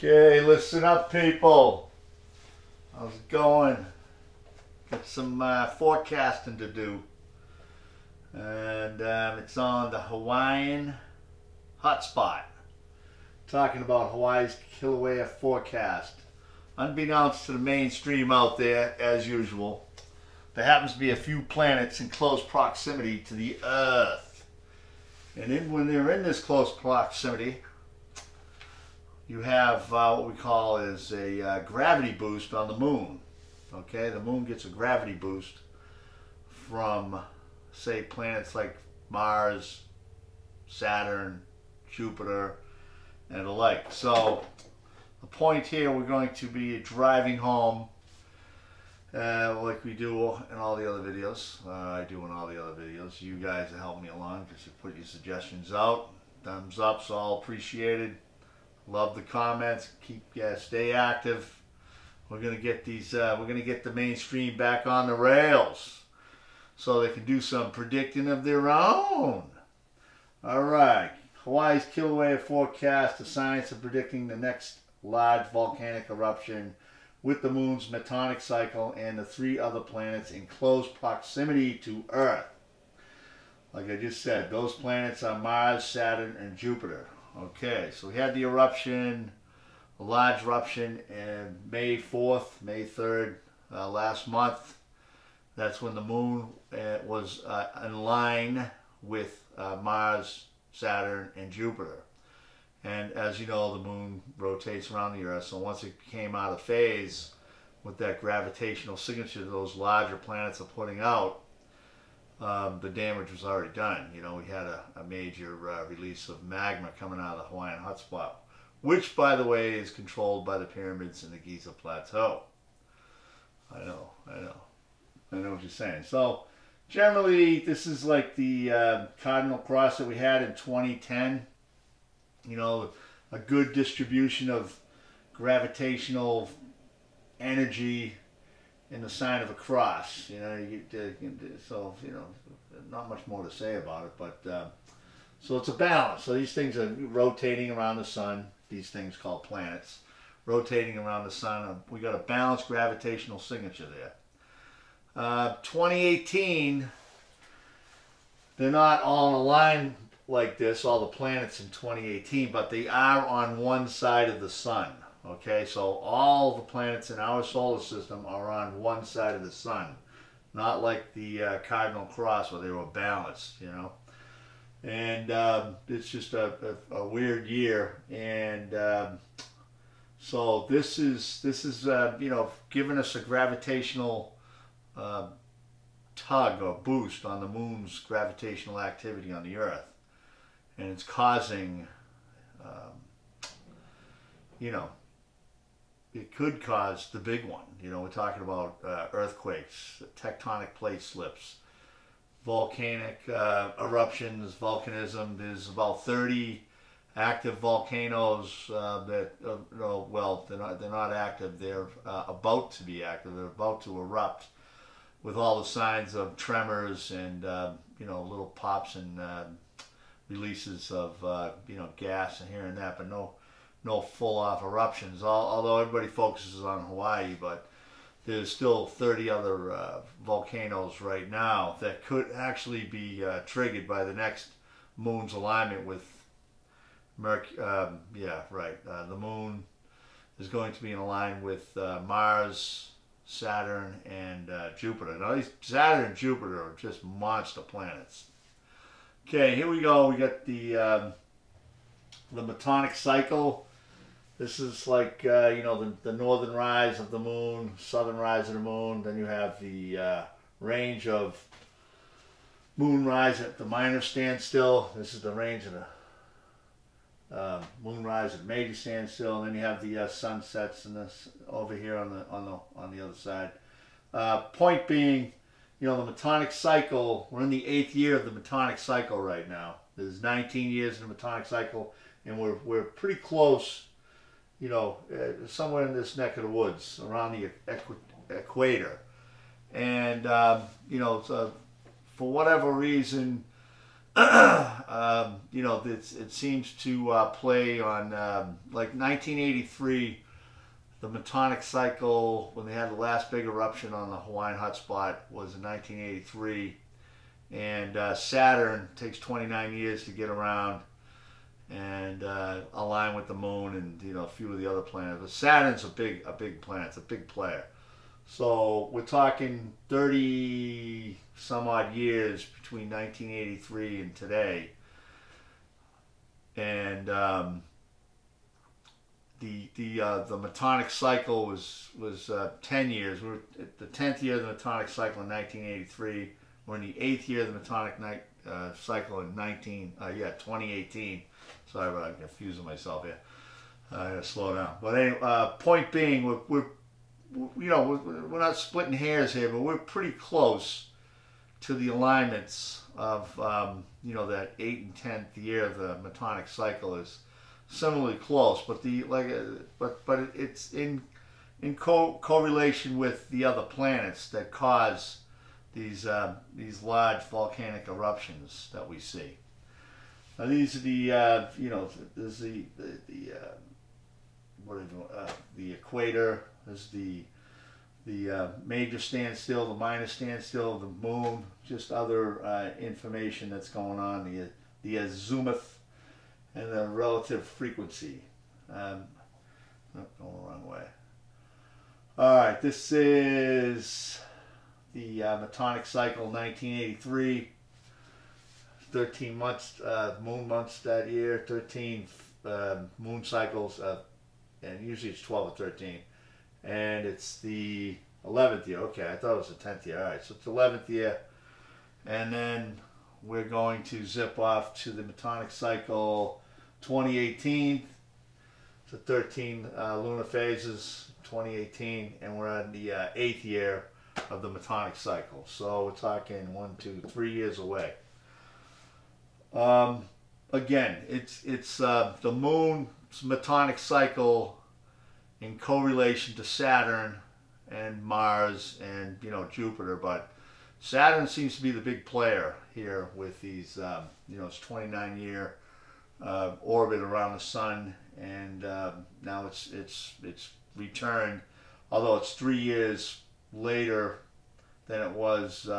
Okay, listen up, people. How's it going? Got some forecasting to do, and it's on the Hawaiian hotspot. Talking about Hawaii's Kilauea forecast. Unbeknownst to the mainstream out there, as usual, there happens to be a few planets in close proximity to the Earth. And then when they're in this close proximity, you have what we call is a gravity boost on the moon. Okay, the moon gets a gravity boost from, say, planets like Mars, Saturn, Jupiter, and the like. So the point here, we're going to be driving home like we do in all the other videos. I do in all the other videos. You guys are helping me along because you put your suggestions out. Thumbs up's all appreciated. Love the comments. Stay active. We're gonna get these. We're gonna get the mainstream back on the rails, so they can do some predicting of their own. All right. Hawaii's Kilauea forecast: the science of predicting the next large volcanic eruption with the moon's tectonic cycle and the three other planets in close proximity to Earth. Like I just said, those planets are Mars, Saturn, and Jupiter. Okay, so we had the eruption, a large eruption, in May 4th, May 3rd, last month. That's when the moon was in line with Mars, Saturn, and Jupiter. And as you know, the moon rotates around the Earth, so once it came out of phase with that gravitational signature those larger planets are putting out, the damage was already done. You know, we had a major release of magma coming out of the Hawaiian hotspot, which, by the way, is controlled by the pyramids in the Giza Plateau. I know what you're saying. So, generally, this is like the cardinal cross that we had in 2010. You know, a good distribution of gravitational energy in the sign of a cross. You know, so, you know, not much more to say about it, but so it's a balance. So these things are rotating around the sun, these things called planets, rotating around the sun. We got a balanced gravitational signature there. 2018, they're not all in a line like this, all the planets in 2018, but they are on one side of the sun. Okay, so all the planets in our solar system are on one side of the sun, not like the cardinal cross where they were balanced, you know. And it's just a weird year, and so this is you know, giving us a gravitational tug or boost on the moon's gravitational activity on the Earth, and it's causing you know, it could cause the big one. You know, we're talking about earthquakes, tectonic plate slips, volcanic eruptions, volcanism. There's about 30 active volcanoes that, well, they're not active. They're about to be active. They're about to erupt with all the signs of tremors and, you know, little pops and releases of, you know, gas and here and that, but no full-off eruptions, although everybody focuses on Hawaii, but there's still 30 other volcanoes right now that could actually be triggered by the next moon's alignment with Mercury. The moon is going to be in line with Mars, Saturn, and Jupiter. Now, these Saturn and Jupiter are just monster planets. Okay, here we go. We got the metonic cycle. This is like, you know, the northern rise of the moon, southern rise of the moon. Then you have the range of moon rise at the minor standstill. This is the range of the moon rise at major standstill. And then you have the sunsets and this over here on the other side. Point being, you know, the metonic cycle, we're in the 8th year of the metonic cycle right now. There's 19 years in the metonic cycle, and we're pretty close, you know, somewhere in this neck of the woods, around the equator. And, you know, for whatever reason, You know, it seems to play on like 1983, the metonic cycle, when they had the last big eruption on the Hawaiian hotspot, was in 1983. And Saturn takes 29 years to get around and align with the moon and, you know, a few of the other planets. But Saturn's a big planet. It's a big player. So we're talking 30 some odd years between 1983 and today. And the metonic cycle was 10 years. We were at the 10th year of the metonic cycle in 1983. We're in the 8th year of the metonic cycle in 2018. Sorry about confusing myself here. I gotta slow down. But anyway, point being, we're not splitting hairs here, but we're pretty close to the alignments of that 8th and 10th year of the metonic cycle is similarly close, but it's in correlation with the other planets that cause these large volcanic eruptions that we see. Now these are there's the equator. There's the major standstill, the minor standstill of the moon, just other information that's going on, the azimuth and the relative frequency. Not going the wrong way. All right, this is the metonic cycle 1983. 13 months, moon months that year, 13 moon cycles, and usually it's 12 or 13. And it's the 11th year. Okay, I thought it was the 10th year. All right, so it's the 11th year. And then we're going to zip off to the metonic cycle 2018. So 13 lunar phases, 2018, and we're on the 8th year of the metonic cycle. So we're talking 1, 2, 3 years away. Again, it's the moon's metonic cycle in correlation to Saturn and Mars and Jupiter, but Saturn seems to be the big player here with these its 29-year orbit around the sun, and now it's returned, although it's 3 years later than it was.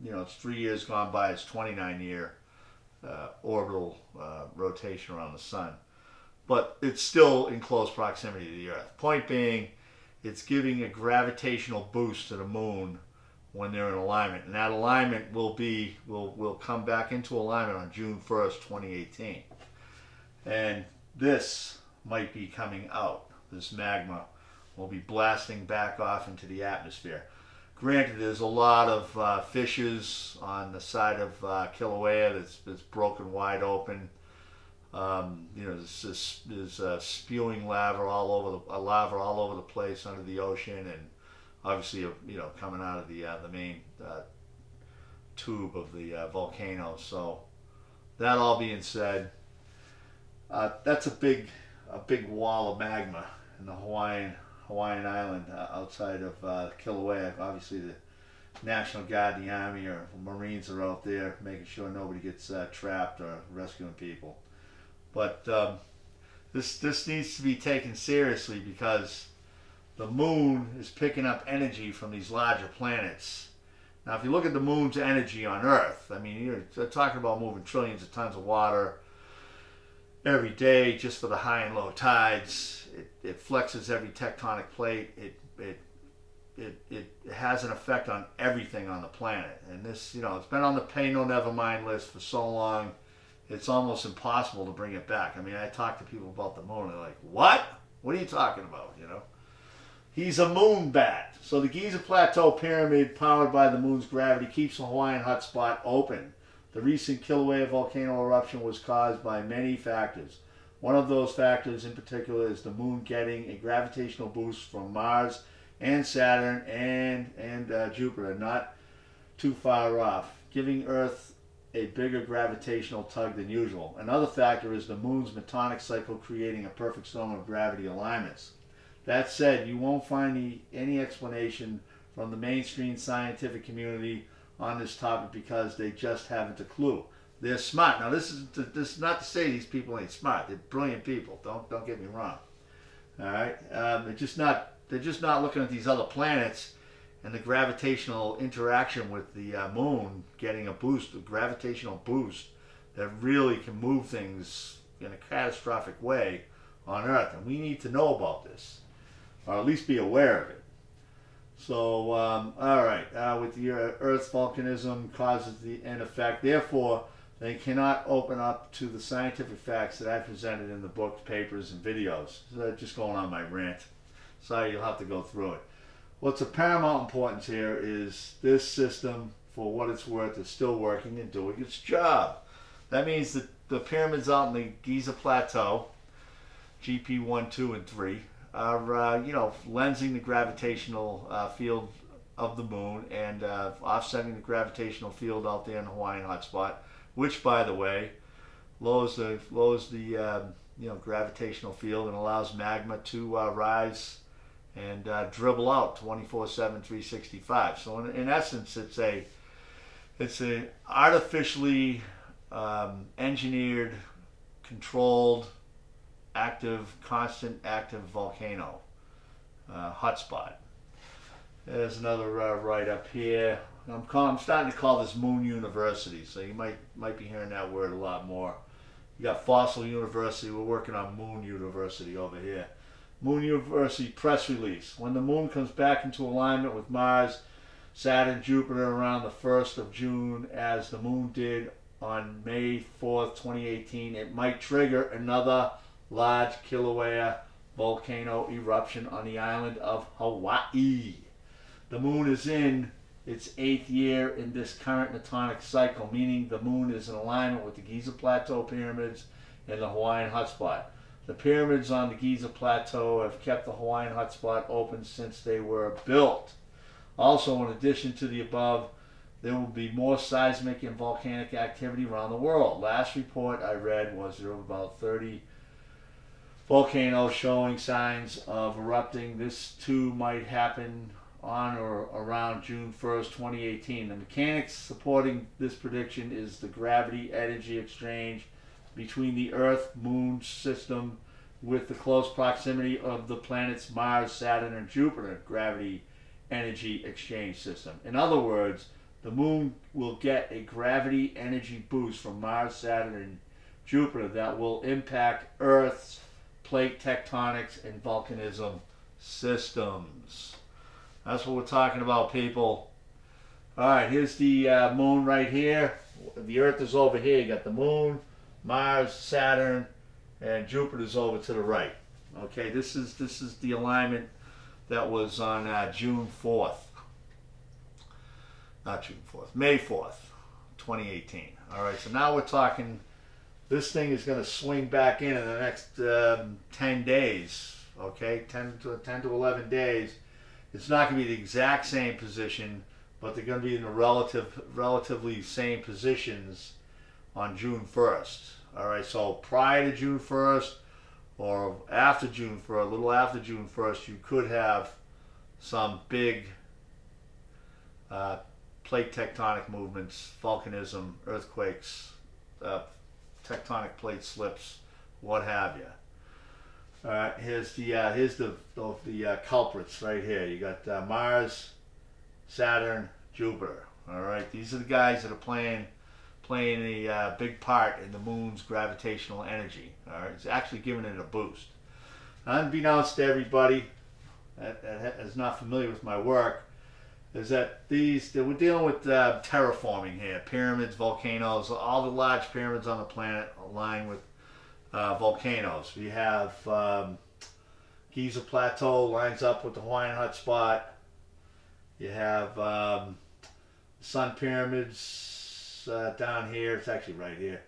It's 3 years gone by its 29-year orbital rotation around the sun. But it's still in close proximity to the Earth. Point being, it's giving a gravitational boost to the moon when they're in alignment. And that alignment will come back into alignment on June 1st, 2018. And this might be coming out. This magma will be blasting back off into the atmosphere. Granted, there's a lot of fissures on the side of Kilauea that's broken wide open. There's spewing lava all over the place under the ocean, and obviously, coming out of the main tube of the volcano. So, that all being said, that's a big wall of magma in the Hawaiian island outside of Kilauea. Obviously, the National Guard, the Army, or Marines are out there making sure nobody gets trapped or rescuing people. But this needs to be taken seriously, because the moon is picking up energy from these larger planets. Now, if you look at the moon's energy on Earth, I mean, you're talking about moving trillions of tons of water every day just for the high and low tides. It flexes every tectonic plate. It has an effect on everything on the planet. And this, it's been on the pay no never mind list for so long. It's almost impossible to bring it back. I mean, I talk to people about the moon, and they're like, what? What are you talking about, He's a moon bat. So the Giza Plateau Pyramid, powered by the moon's gravity, keeps the Hawaiian hotspot open. The recent Kilauea volcano eruption was caused by many factors. One of those factors in particular is the moon getting a gravitational boost from Mars and Saturn and Jupiter, not too far off, giving Earth a bigger gravitational tug than usual. Another factor is the moon's metonic cycle creating a perfect storm of gravity alignments. That said, you won't find any explanation from the mainstream scientific community on this topic, because they just haven't a clue. They're smart. Now this is not to say these people ain't smart. They're brilliant people. Don't get me wrong. All right. They're just not looking at these other planets and the gravitational interaction with the moon getting a boost, a gravitational boost that really can move things in a catastrophic way on Earth. And we need to know about this, or at least be aware of it. So, all right, with the Earth's volcanism causes an effect. Therefore, they cannot open up to the scientific facts that I presented in the books, papers, and videos. So just going on my rant. Sorry, you'll have to go through it. What's of paramount importance here is this system, for what it's worth, is still working and doing its job. That means that the pyramids out in the Giza Plateau, GP 1, 2, and 3, are lensing the gravitational field of the moon and offsetting the gravitational field out there in the Hawaiian hotspot, which, by the way, lowers the gravitational field and allows magma to rise and dribble out 24/7, 365. So in essence, it's a artificially engineered, controlled, constant active volcano hotspot. There's another right up here. I'm starting to call this Moon University, so you might be hearing that word a lot more. You got Fossil University. We're working on Moon University over here. Moon University press release. When the moon comes back into alignment with Mars, Saturn, and Jupiter around the 1st of June, as the moon did on May 4th, 2018, it might trigger another large Kilauea volcano eruption on the island of Hawaii. The moon is in its 8th year in this current tectonic cycle, meaning the moon is in alignment with the Giza Plateau pyramids and the Hawaiian hotspot. The pyramids on the Giza Plateau have kept the Hawaiian hotspot open since they were built. Also, in addition to the above, there will be more seismic and volcanic activity around the world. Last report I read was there were about 30 volcanoes showing signs of erupting. This too might happen on or around June 1st, 2018. The mechanics supporting this prediction is the gravity energy exchange between the Earth-Moon system with the close proximity of the planets Mars, Saturn, and Jupiter gravity energy exchange system. In other words, the moon will get a gravity energy boost from Mars, Saturn, and Jupiter that will impact Earth's plate tectonics and volcanism systems. That's what we're talking about, people. All right, here's the moon right here. The Earth is over here. You got the moon, Mars, Saturn, and Jupiter's over to the right. Okay, this is the alignment that was on June 4th. Not June 4th, May 4th, 2018. All right, so now we're talking, this thing is going to swing back in the next 10 days, okay, 10 to 11 days. It's not going to be the exact same position, but they're going to be in the relatively same positions on June 1st. All right, so prior to June 1st or after June 1st, a little after June 1st, you could have some big plate tectonic movements, volcanism, earthquakes, tectonic plate slips, what have you. All right, here's the culprits right here. You got Mars, Saturn, Jupiter. All right, these are the guys that are playing a big part in the moon's gravitational energy. All right, it's actually giving it a boost. Unbeknownst to everybody that is not familiar with my work, is that we're dealing with terraforming here. Pyramids, volcanoes, all the large pyramids on the planet align with volcanoes. We have Giza Plateau lines up with the Hawaiian hotspot. You have Sun Pyramids down here. It's actually right here,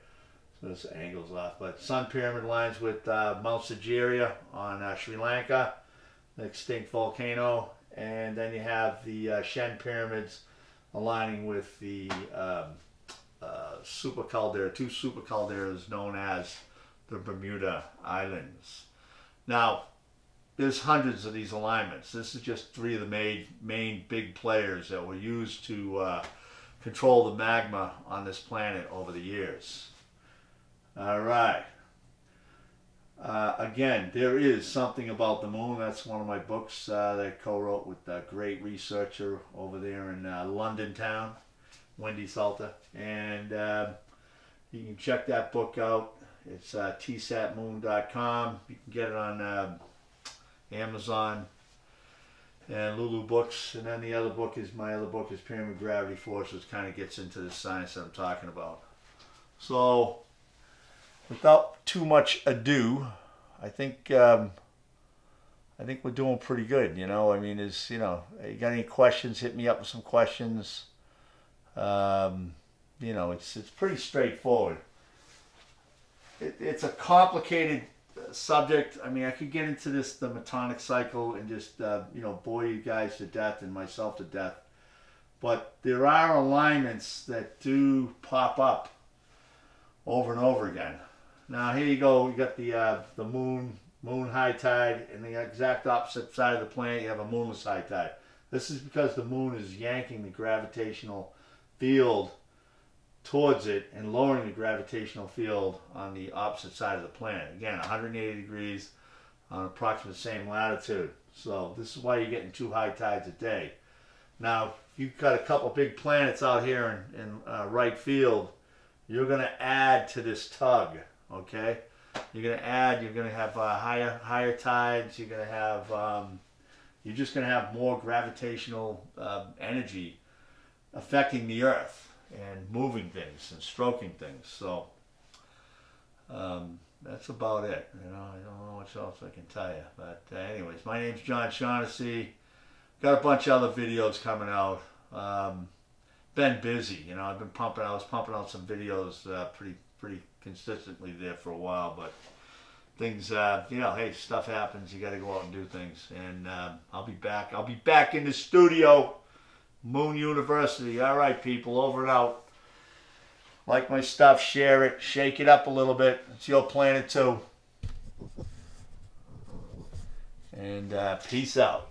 so this angle's off. But Sun Pyramid lines with Mount Sageria on Sri Lanka, the extinct volcano. And then you have the Shen Pyramids aligning with the super caldera, two super calderas known as the Bermuda Islands. Now, there's hundreds of these alignments. This is just three of the main big players that were used to control the magma on this planet over the years. All right. Again, there is something about the moon. That's one of my books that I co-wrote with a great researcher over there in London town, Wendy Salter. And you can check that book out. It's tsatmoon.com. You can get it on Amazon and Lulu Books. And then the other book is, my other book is Pyramid Gravity Force, which kind of gets into the science that I'm talking about. So, without too much ado, I think we're doing pretty good. You know, I mean, you got any questions? Hit me up with some questions. You know, it's pretty straightforward. It's a complicated subject. I mean, I could get into the metonic cycle and just you know, bore you guys to death and myself to death. But there are alignments that do pop up over and over again. Now here you go. You got the moon high tide, and the exact opposite side of the planet you have a moonless high tide. This is because the moon is yanking the gravitational field towards it and lowering the gravitational field on the opposite side of the planet. Again, 180 degrees on approximately the same latitude. So this is why you're getting 2 high tides a day. Now, if you've got a couple big planets out here in right field, you're going to add to this tug, okay? You're going to add, you're going to have higher tides, you're going to have, you're just going to have more gravitational energy affecting the Earth and moving things and stroking things. So that's about it. You know, I don't know what else I can tell you. But anyways, my name's John Shaughnessy. Got a bunch of other videos coming out. Been busy. You know, I was pumping out some videos pretty consistently there for a while. But things, you know, hey, stuff happens. You got to go out and do things. And I'll be back. I'll be back in the studio. Moon University. All right, people, over and out. Like my stuff, share it, shake it up a little bit. It's your planet too. And peace out.